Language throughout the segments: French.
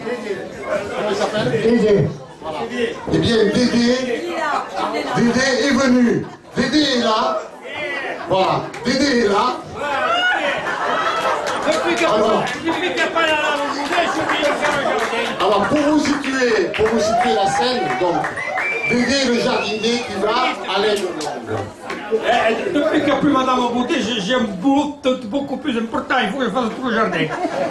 Comment il s'appelle? Dédé. Voilà. Eh bien, Dédé est venu. Dédé est là. Voilà. Dédé est là. Alors, pour vous situer la scène, donc, Dédé est le jardinier qui va à l'aide de l'ongle. Depuis qu'il n'y a plus Madame en beauté, j'ai un boulot beaucoup plus important. Il faut que je fasse tout le jardin.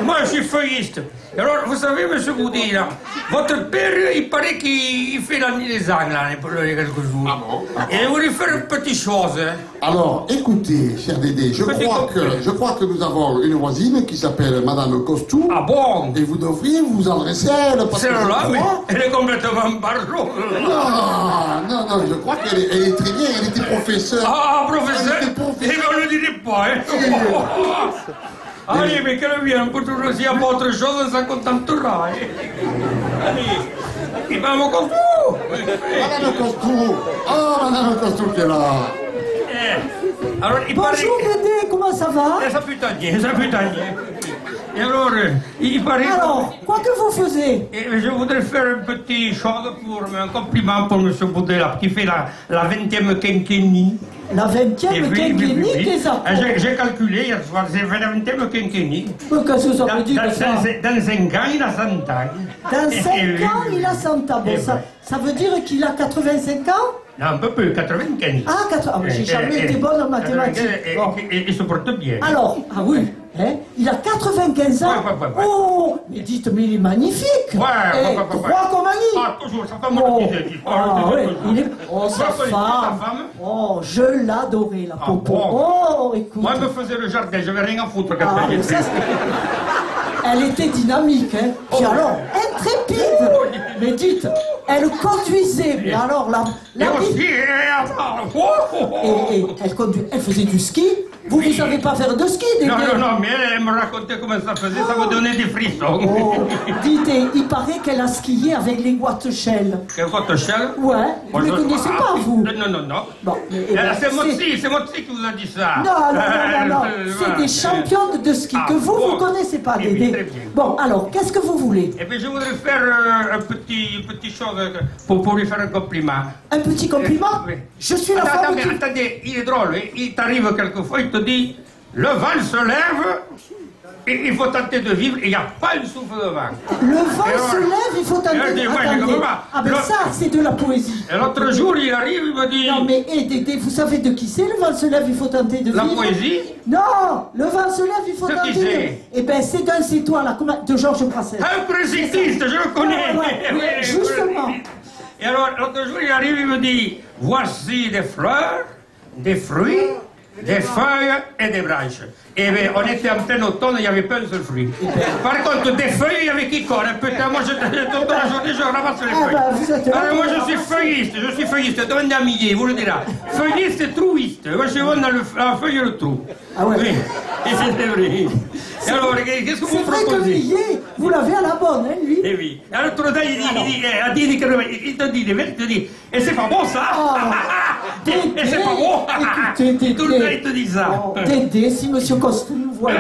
Moi, je suis feuilliste. Alors, vous savez, monsieur Boudet, là, votre père, il paraît qu'il fait les angles, là, pour quelques jours. Ah bon? Et il voulait faire une petite chose. Hein. Alors, écoutez, cher Dédé, je crois que nous avons une voisine qui s'appelle Madame Costou. Ah bon? Et vous devriez vous adresser à elle. C'est là, mais elle est complètement barjo. Non, je crois qu'elle est très bien, elle était professeure. Ah, professeur? Et on ne le dirait pas, hein? Allez, mais qu'elle vienne pour toujours s'il n'y a pas autre chose, on s'en contentera. Allez, il va mon Costou. Madame Costou. Oh, Madame Costou qui est là. Alors, il paraît... Bonjour Dédé, comment ça va? Ça putain de Et alors, il paraît... Alors, quoi que vous faisiez? Je voudrais faire un petit chose pour un compliment pour M. Boudet, là, qui fait la 20e quinquennée. La 20e quinquennée des apôts. J'ai calculé hier soir, c'est la 20e quinquennée. Qu'est-ce que ça veut dire ça? Dans 5 ans, il a 100 ans. Dans 5 ans, il a 100 ans. Bon, ça veut dire qu'il a 85 ans? Non, un peu plus, 95. Ah, 80. J'ai jamais été bonne en mathématiques. Bon. Il se porte bien. Alors, ah oui, hein, il a 95 ans. Ouais. Oh, mais dites, mais il est magnifique. Ouais. Droit comme un lit. Ah, toujours, sa femme me le disait. Oh, sa femme. Oh, je l'adorais, la popo. Bon. Oh, écoute. Moi, elle me faisait le jardin, je n'avais rien à foutre quand Ah, elle ça, était. elle était dynamique, hein. Puis alors, intrépide. Mais dites, elle conduisait. Mais alors, Et aussi, et elle faisait du ski. Vous ne savez pas faire de ski, Dédé? Non, mais elle me racontait comment ça faisait, ça me donnait des frissons. Oh, dites, il paraît qu'elle a skié avec les Wattshell. Quel votre chien? Ouais, vous ne les connaissez pas, vous? Non. Bon, C'est Motsi qui vous a dit ça. Non. C'est des championnes de ski que vous connaissez pas, Dédé. Très bien. Bon, alors, qu'est-ce que vous voulez? Eh bien, je voudrais faire un petit chose pour lui faire un compliment. Un petit compliment? Oui. Je suis la femme qui... Attendez, il est drôle, hein. Il t'arrive quelquefois, il te dit, le vent se lève, et il faut tenter de vivre, et il n'y a pas une souffle de vent. Le vent se lève, il faut tenter de vivre. Ah ben ça, c'est de la poésie. Et l'autre jour, il arrive, il me dit... Non mais, Dédé, vous savez de qui c'est, le vent se lève, il faut tenter de vivre? La poésie? Non, le vent se lève, il faut tenter qui de... c'est? Eh ben, c'est d'un c'est toi, là, de Georges Brassens. Un précitiste, je le connais. Ouais, justement. Et alors, l'autre jour, il arrive, il me dit, voici des fleurs, des fruits, des feuilles et des branches. Et bien, on était en plein automne, il n'y avait pas un seul fruit. Par contre, des feuilles, il y avait qui colle. Putain, moi, toute la journée, je ramasse les feuilles. Alors, moi, je suis feuilliste, demandez à Millet, vous le dira. Feuilliste et trouiste. Moi, je vais dans la feuille et le trou. Ah ouais. Oui, et c'est vrai. Et alors, qu'est-ce que vous C'est vrai que proposez? Millet, vous l'avez à la bonne, hein, lui. Eh oui. Alors, tout le temps, il te dit, et c'est pas bon, ça? Et c'est pas bon? Écoutez, Tout le temps, il te dit ça. Oh, Dédé, si monsieur Costou nous voit,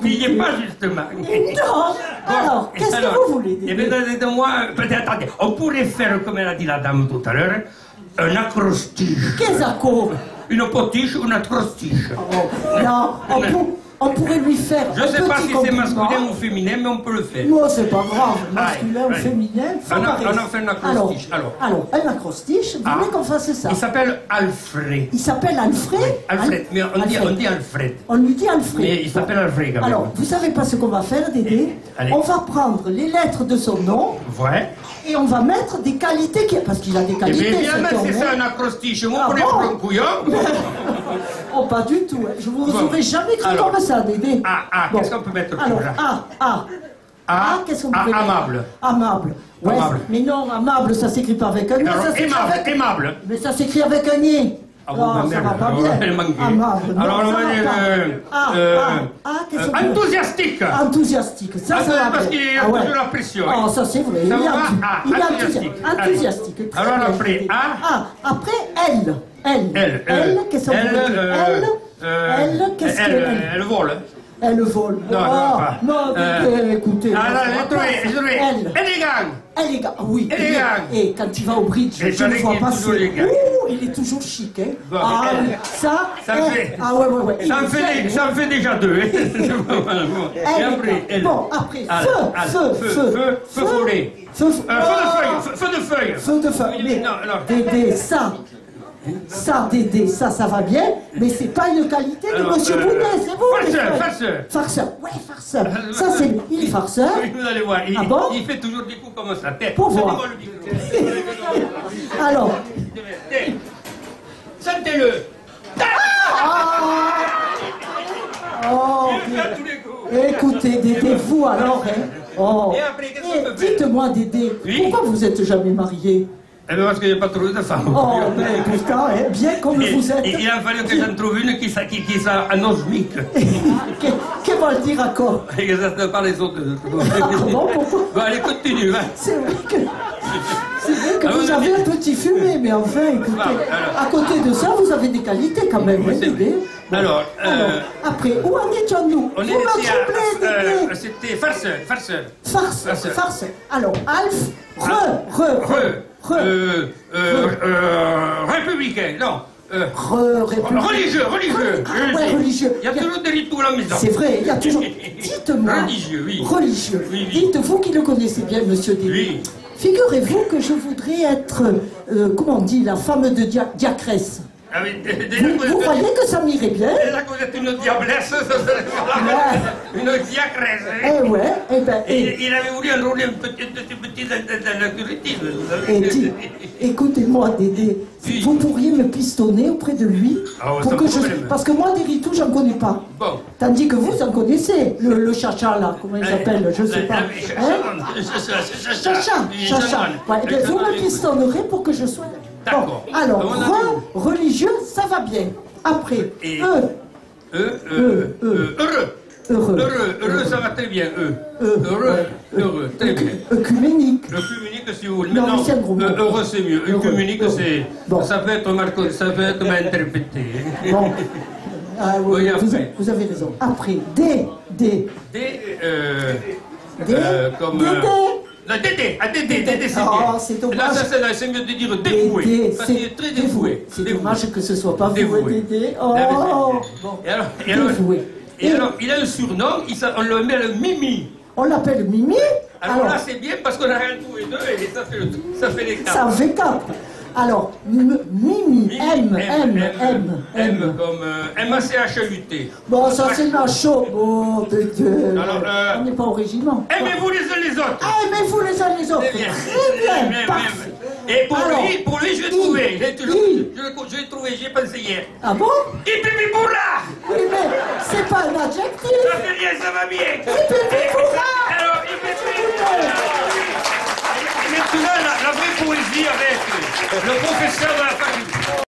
Il n'y est pas, justement. Non. Alors, qu'est-ce que vous voulez, Eh Dédé? bien, dites-moi, peut-être, attendez, on pourrait faire, comme elle a dit la dame tout à l'heure, un acrostiche. Qu'est-ce que... Une potiche ou une acrostiche. Non, on pourrait lui faire Je un ne sais pas petit si c'est compliment. masculin ou féminin, mais on peut le faire. Non, c'est pas grave, masculin ou féminin, ça On paraît. en fait un acrostiche, alors. Alors, un acrostiche, vous voulez qu'on fasse ça? Il s'appelle Alfred. Il s'appelle Alfred? Alfred, mais on dit Alfred. On lui dit Alfred. Mais il s'appelle Alfred, quand même. Alors, vous savez pas ce qu'on va faire, Dédé? Allez. On va prendre les lettres de son nom Ouais. et on va mettre des qualités, parce qu'il a des Eh qualités, bien, cet évidemment, homme, c'est ça hein. un acrostiche. Vous Ah prenez bon pour un couillon. Oh, pas du tout. Hein. Je vous Bon. aurais jamais cru Alors. comme ça, Dédé. Bon. Qu'est-ce qu'on peut mettre Alors, là? qu'est-ce qu'on peut mettre? Amable. Amable. Ouais, Amable. mais non, amable, ça s'écrit pas avec un nez. Alors, Ça s'écrit avec... aimable. Mais ça s'écrit avec un nez. Ah, Non, bon, ça merde. va pas Alors, bien. elle manquait. Amable. Alors, non, on ça va va dire, pas. Qu'est-ce qu'on peut... enthousiastique. Enthousiastique. Ça va Parce bien. qu'il y a toujours la pression. Oh, ça c'est vrai. Ça Il est va? il est Enthousiastique. enthousiastique. Très Alors, bien. après, après, elle. Elle, qu'est-ce qu'on peut dire? Elle, qu'est-ce qu'elle... Elle vole. Elle vole. Non, pas. Non, écoutez. Ah, là, j'ai trouvé. Élégant, oui. Élégant. Et quand il va au bridge, Et je le vois il est toujours passer. élégant. Ouh, il est toujours chic, hein. Bon, Ah, mais oui, ça fait- Ah ouais. Ça me fait déjà 2. Hein. Et après, elle. Bon, après, Feu follet. Feu Feu de feuille. Feu de feu. Oui, Mais non, alors. Dédé, ça, Dédé, ça va bien, mais c'est pas une qualité de Alors, Monsieur Bounet, c'est vous. les frères. Farceur. Ouais, farceur. Ça, c'est. Il est farceur. Oui, vous allez voir, Ah bon? il fait toujours des coups comme ça. Pour voir. Alors. Sentez-le. Oh, écoutez, Dédé, vous alors, hein. Oh. Et après, qu'est-ce qu'on peut faire? Dites-moi, Dédé, Oui. pourquoi vous êtes jamais marié? Eh bien, parce qu'il n'y a pas trouvé de femme. Oh, mais pourtant, hein, bien comme vous êtes. Il a fallu que j'en trouve une qui soit anosmique. Qu'est-ce va le dire à quoi? Et que ça ne pas les autres. Ah bon, pourquoi? Bon, allez, continue. Hein. C'est vrai que vous avez un petit fumet, mais enfin, écoutez, à côté de ça, vous avez des qualités quand même, hein, Dédé. Alors, après, où en étions-nous? on Vous était me troublez, Dédé. c'était farceur. Farce. Alors, Alf, Républicain, non. républicain. Religieux. Ah, ouais, religieux. Il y a toujours des rites à la maison. C'est vrai, il y a toujours. Dites-moi. Religieux, oui. Religieux. Oui. Dites-vous qui le connaissez bien, monsieur Dédé. Oui. Figurez-vous que je voudrais être, comment on dit, la femme de Diacrès. Ah oui, Vous croyez que ça m'irait bien? Déjà que vous êtes une diablesse, ça serait une diacrèse. Eh ouais, eh ben, Il avait voulu enrôler un petit dans le curitisme. écoutez-moi, Dédé, Oui. vous pourriez me pistonner auprès de lui Ah ouais, pour sans que problème. parce que moi, des ritous, j'en connais pas. Bon. Tandis que vous en connaissez, le chacha là, comment il s'appelle, je sais pas. Chacha. Ouais, eh bien, vous me pistonnerez pour que je sois. D'accord. Bon, alors, religieux, ça va bien. Après, Et- heureux. Heureux, ça va très bien, Heureux, très bien. Œcuménique. Œcuménique, si vous voulez. Non, mais c'est un gros mot. Heureux, c'est mieux. Heureux. Œcuménique, c'est. Bon. Ça peut être mal interprété. Bon. Ah, oui, Oui, après. vous avez raison. Après, des. Comme. Dédé. Dédé, c'est Oh, bien. c'est dommage. Là, c'est mieux de dire dévoué. Dédé, Parce qu'il est très dévoué. C'est dommage que ce soit pas vous, Dévoué. Dédé. Oh, Ah, mais bon. Et alors, Dévoué. et alors, il a un surnom, on le met le Mimi. On l'appelle Mimi. Alors là, c'est bien parce qu'on a rien tous les deux et ça fait les ça quatre. fait 4. Alors, Mimi, M comme M-A-C-H-U-T. Bon, ça c'est ma chaud. Oh, Dédé. Alors, On n'est pas au régiment. Aimez-vous les uns les autres. Aimez-vous les uns les autres. Très bien. Très bien, parfait. Et pour Alors, lui, je l'ai trouvé. Je l'ai trouvé, j'y ai pensé hier. Ah bon? Hippie-pipoula. Oui, mais c'est pas un adjectif. Ça fait rien, ça va bien. Hippie-pipoula. Alors, hippie-pipoula. Et maintenant, la vraie poésie avec le professeur de la faculté.